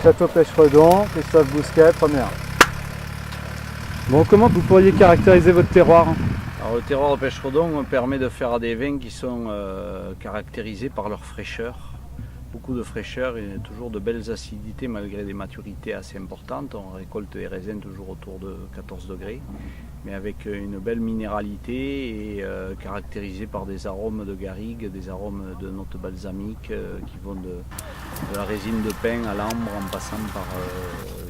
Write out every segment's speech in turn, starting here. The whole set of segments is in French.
Château Pêche-Redon, Christophe Bousquet, première. Bon, comment vous pourriez caractériser votre terroir? Alors, le terroir de Pêche-Redon permet de faire des vins qui sont caractérisés par leur fraîcheur. Beaucoup de fraîcheur et toujours de belles acidités malgré des maturités assez importantes. On récolte les raisins toujours autour de 14 degrés, mais avec une belle minéralité et caractérisée par des arômes de garrigue, des arômes de notes balsamiques qui vont de la résine de pin à l'ambre en passant par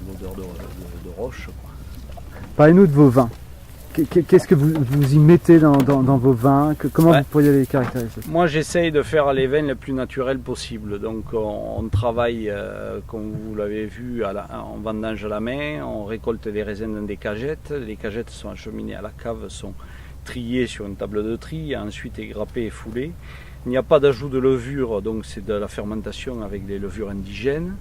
l'odeur de roche. Parlez-nous de vos vins. Qu'est-ce que vous y mettez dans vos vins? Comment vous pourriez les caractériser? Moi, j'essaye de faire les vins les plus naturels possible. Donc, on travaille, comme vous l'avez vu, en vendange à la main. On récolte les raisins dans des cagettes. Les cagettes sont acheminées à la cave, sont triées sur une table de tri, ensuite égrappées et foulées. Il n'y a pas d'ajout de levure, donc c'est de la fermentation avec des levures indigènes,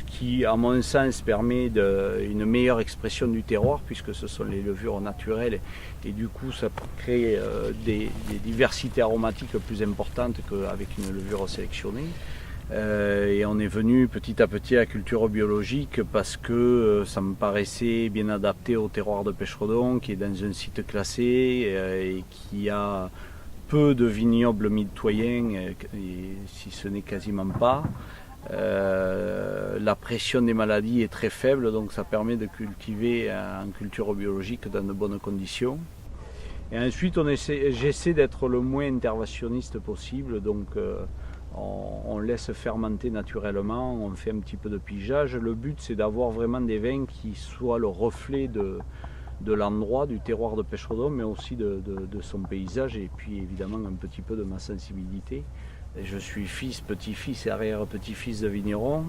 qui, à mon sens, permet une meilleure expression du terroir, puisque ce sont les levures naturelles, et du coup, ça crée des diversités aromatiques plus importantes qu'avec une levure sélectionnée. Et on est venu petit à petit à la culture biologique parce que ça me paraissait bien adapté au terroir de Pêche-Redon, qui est dans un site classé et qui a peu de vignobles mitoyens, si ce n'est quasiment pas. La pression des maladies est très faible, donc ça permet de cultiver en culture biologique dans de bonnes conditions. Et ensuite, j'essaie d'être le moins interventionniste possible, donc on laisse fermenter naturellement, on fait un petit peu de pigeage. Le but, c'est d'avoir vraiment des vins qui soient le reflet de l'endroit, du terroir de Pêche-Redon, mais aussi de son paysage, et puis évidemment un petit peu de ma sensibilité. Et je suis fils, petit-fils et arrière-petit-fils de vigneron,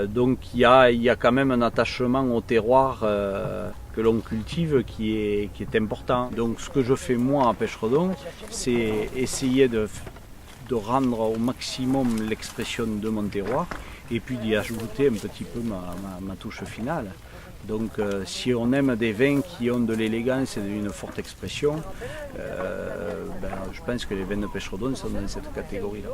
donc il y a quand même un attachement au terroir que l'on cultive qui est important. Donc ce que je fais moi à Pêche-Redon, c'est essayer de rendre au maximum l'expression de mon terroir et puis d'y ajouter un petit peu ma touche finale. Donc si on aime des vins qui ont de l'élégance et une forte expression, je pense que les vins de Pêche-Redon sont dans cette catégorie-là.